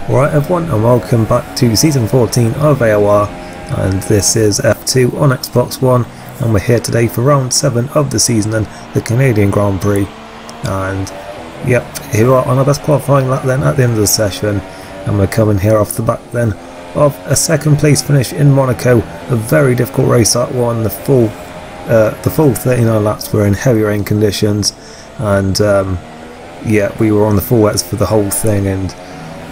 Alright everyone, and welcome back to Season 14 of AOR, and this is F2 on Xbox One, and we're here today for round 7 of the season and the Canadian Grand Prix. And yep, here we are on our best qualifying lap then at the end of the session, and we're coming here off the back then of a second place finish in Monaco. A very difficult race that one. The full 39 laps were in heavy rain conditions, and yeah, we were on the full wets for the whole thing, and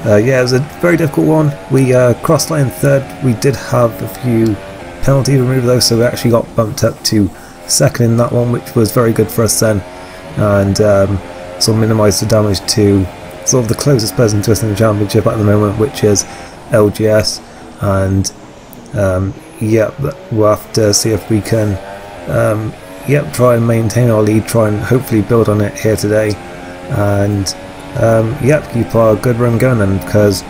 yeah, it was a very difficult one. We crossed line third. We did have a few penalties removed though, so we actually got bumped up to second in that one, which was very good for us then, and sort of minimised the damage to sort of the closest person to us in the championship at the moment, which is LGS. And yeah, we'll have to see if we can yep, try and maintain our lead, try and hopefully build on it here today, and yep, keep our good run going then, because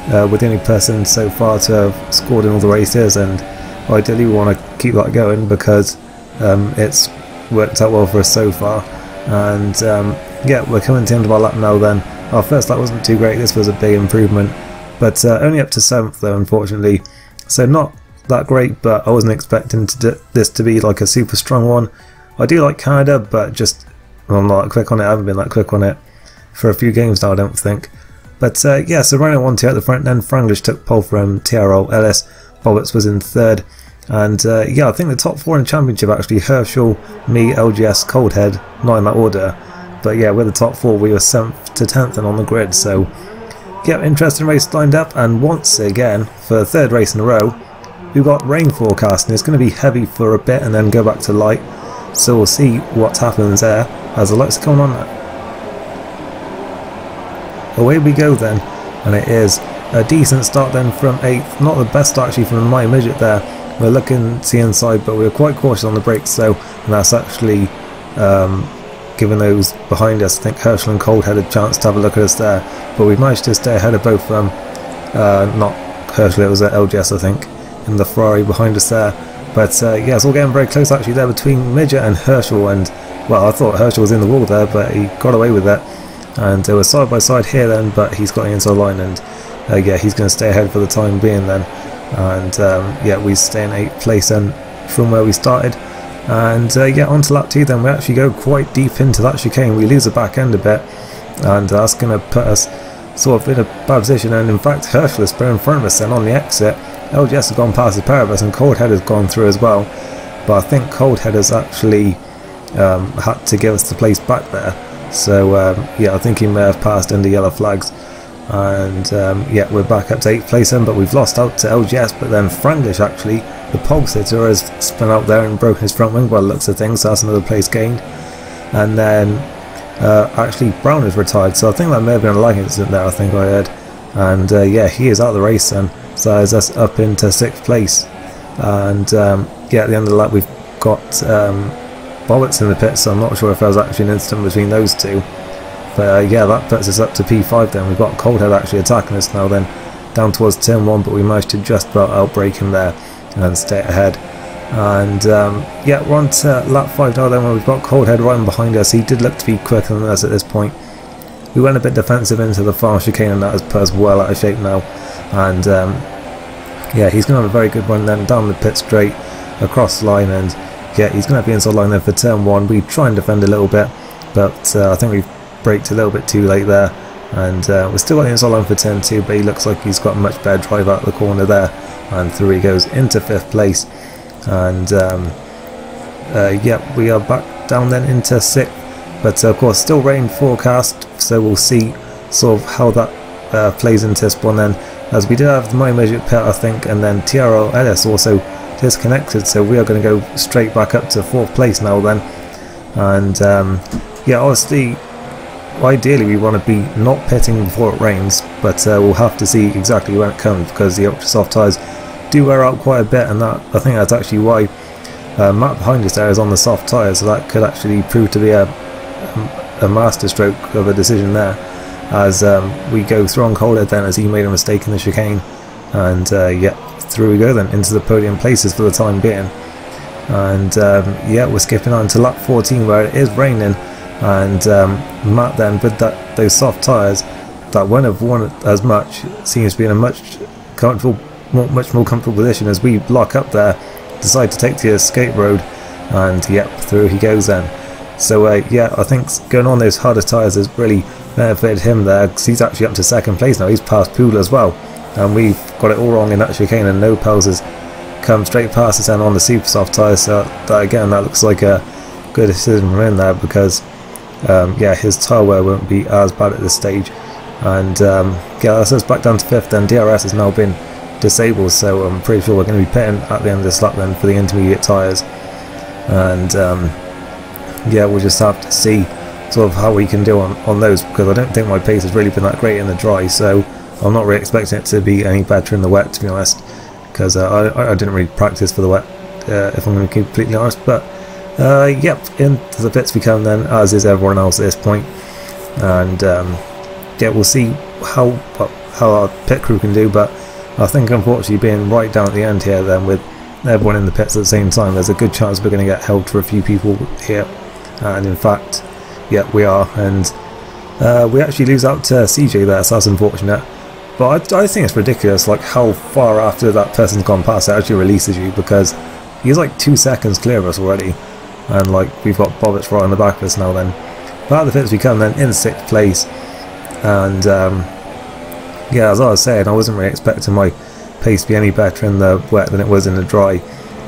we're the only person so far to have scored in all the races, and ideally we want to keep that going because it's worked out well for us so far. And yeah, we're coming to the end of our lap now then. Our first lap wasn't too great, this was a big improvement, but only up to 7th though, unfortunately, so not that great, but I wasn't expecting this to be like a super strong one. I do like Canada, but just I'm not that quick on it. I haven't been that quick on it for a few games now, I don't think. But yeah, so running 1-2 at the front, then Franglish took pole from TRL Ellis, Bobbitts was in third, and yeah, I think the top 4 in the championship actually, Herschel, me, LGS, Coldhead, not in that order, but yeah, we're the top 4, we were 7th to 10th and on the grid. So yeah, interesting race lined up, and once again, for the 3rd race in a row, we've got rain forecast, and it's going to be heavy for a bit and then go back to light, so we'll see what happens there as the lights are coming on. Away we go then, and it is a decent start then from 8th, not the best actually from my midget there. We're looking to the inside, but we were quite cautious on the brakes though, and that's actually giving those behind us, I think Herschel and Cold had a chance to have a look at us there, but we managed to stay ahead of both of them. Not Herschel, it was LGS I think, in the Ferrari behind us there. But yeah, it's all getting very close actually there between Midget and Herschel, and well, I thought Herschel was in the wall there, but he got away with it. And they were side by side here then, but he's got into the line, and yeah, he's going to stay ahead for the time being then. And yeah, we stay in 8th place then from where we started. And yeah, on to lap 2 then. We actually go quite deep into that chicane, we lose the back end a bit, and that's going to put us sort of in a bad position. And in fact, Herschel is in front of us then on the exit. LGS has gone past the pair of us, and Coldhead has gone through as well, but I think Coldhead has actually had to give us the place back there. So yeah, I think he may have passed under yellow flags, and yeah, we're back up to 8th place then, but we've lost out to LGS. But then Franglish actually, the pole sitter, has spun out there and broken his front wing by the looks of things, so that's another place gained. And then actually Brown has retired, so I think that may have been a lag incident there, I think I heard. And yeah, he is out of the race then, so that's us up into 6th place. And yeah, at the end of the lap we've got Bobbitts in the pit, so I'm not sure if there was actually an incident between those two. But yeah, that puts us up to P5 then. We've got Coldhead actually attacking us now then, down towards turn 1, but we managed to just about outbrake him there and stay ahead. And yeah, we're on to lap 5 now then, where we've got Coldhead right in behind us. He did look to be quicker than us at this point. We went a bit defensive into the far chicane, and that has put us well out of shape now. And yeah, he's going to have a very good run then down the pit straight across the line, and yeah, he's going to be inside line there for turn 1. We try and defend a little bit, but I think we've braked a little bit too late there, and we're still got the inside line for turn 2, but he looks like he's got a much better drive out of the corner there, and through he goes into 5th place. And yeah, we are back down then into 6th, but of course still rain forecast, so we'll see sort of how that plays into this one then, as we did have the My Measure pit I think, and then TRL Ellis also disconnected, so we are going to go straight back up to 4th place now then. And yeah, obviously ideally we want to be not pitting before it rains, but we'll have to see exactly when it comes, because the ultra soft tyres do wear out quite a bit, and that, I think that's actually why Matt behind us there is on the soft tyres, so that could actually prove to be a master stroke of a decision there, as we go through on Coldhead then, as he made a mistake in the chicane. And yeah, through we go then into the podium places for the time being. And yeah, we're skipping on to lap 14 where it is raining, and Matt then with those soft tyres that wouldn't have won as much seems to be in a much more comfortable position as we lock up there, decide to take the escape road, and yep, through he goes then. So yeah, I think going on those harder tyres has really benefited him there, because he's actually up to second place now. He's past Poodle as well, and we've got it all wrong in that chicane, and No Pals has come straight past us and on the super soft tyres. So that again, that looks like a good decision from him there, because yeah, his tyre wear won't be as bad at this stage. And yeah, that's us back down to 5th, and DRS has now been disabled, so I'm pretty sure we're going to be pitting at the end of this lap then for the intermediate tyres. And yeah, we'll just have to see sort of how we can do on those, because I don't think my pace has really been that great in the dry, so I'm not really expecting it to be any better in the wet, to be honest, because I didn't really practice for the wet, if I'm going to be completely honest. But yep, into the pits we come then, as is everyone else at this point. And yeah, we'll see how our pit crew can do, but I think unfortunately being right down at the end here then with everyone in the pits at the same time, there's a good chance we're going to get held for a few people here. And in fact, yeah, we are, and we actually lose out to CJ there, so that's unfortunate. But I think it's ridiculous like how far after that person's gone past it actually releases you, because he's like 2 seconds clear of us already, and like we've got Bobbits right on the back of us now then. But out of the pits we come then in 6th place. And yeah, as I was saying, I wasn't really expecting my pace to be any better in the wet than it was in the dry.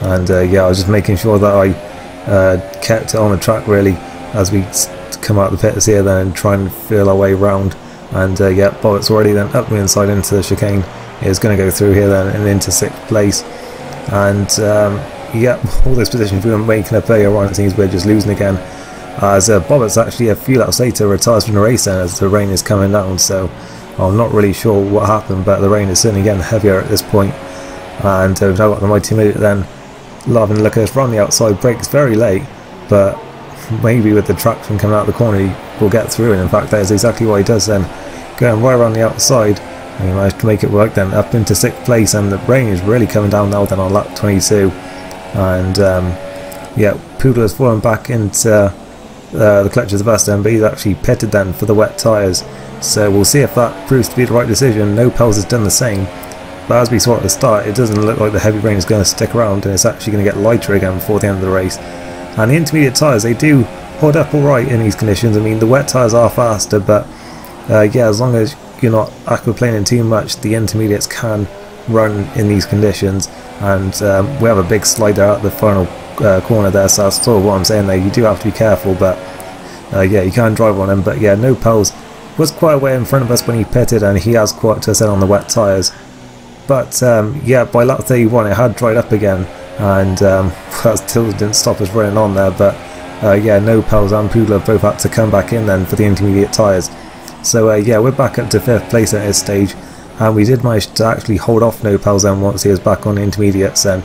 And yeah, I was just making sure that I kept it on the track really as we come out the pits here then and try and feel our way round. And yeah, Bobbit's already then up the inside into the chicane. Is going to go through here then and into 6th place. And yeah, all those positions we were making up earlier on, it seems we're just losing again, as Bobbit's actually a few laps later retires from the race then as the rain is coming down. So I'm not really sure what happened, but the rain is certainly getting heavier at this point. And we've now got the Mighty Midget then loving look at us from the outside, brakes very late, but maybe with the traction coming out of the corner he will get through, and in fact that is exactly what he does then, going right around the outside, and he managed to make it work then up into 6th place. And the rain is really coming down now then on lap 22, and yeah, Poodle has fallen back into the clutches of us then, but he's actually pitted then for the wet tyres, so we'll see if that proves to be the right decision. No Pals has done the same, but as we saw at the start, it doesn't look like the heavy rain is going to stick around, and it's actually going to get lighter again before the end of the race. And the intermediate tyres, they do hold up alright in these conditions. I mean, the wet tyres are faster, but yeah, as long as you're not aquaplaning too much, the intermediates can run in these conditions. And we have a big slide there at the final corner there, so that's sort of what I'm saying there. You do have to be careful, but yeah, you can drive on them. But yeah, No Pals was quite a way in front of us when he pitted, and he has caught us in on the wet tyres. But yeah, by lap 31 it had dried up again, and that still didn't stop us running on there. But yeah, No Pals and Poodle both had to come back in then for the intermediate tyres. So yeah, we're back up to 5th place at this stage, and we did manage to actually hold off No Pals then once he was back on the intermediates then,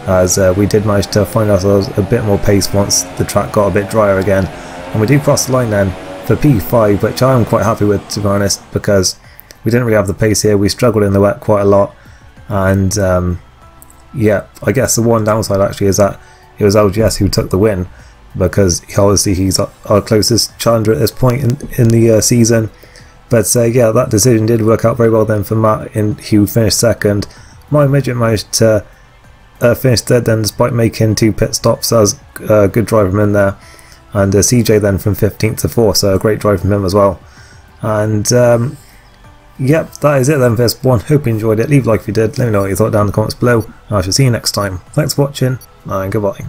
as we did manage to find ourselves a bit more pace once the track got a bit drier again. And we do cross the line then for P5, which I am quite happy with, to be honest, because we didn't really have the pace here. We struggled in the wet quite a lot, and yeah, I guess the one downside actually is that it was LGS who took the win, because obviously he's our closest challenger at this point in the season. But yeah, that decision did work out very well then for Matt, who finished 2nd. My Midget managed to finish 3rd then, despite making 2 pit stops. That was a good drive from him there. And CJ then from 15th to 4th, so a great drive from him as well. And yep, that is it then for this one. Hope you enjoyed it. Leave a like if you did. Let me know what you thought down in the comments below, and I shall see you next time. Thanks for watching, and goodbye.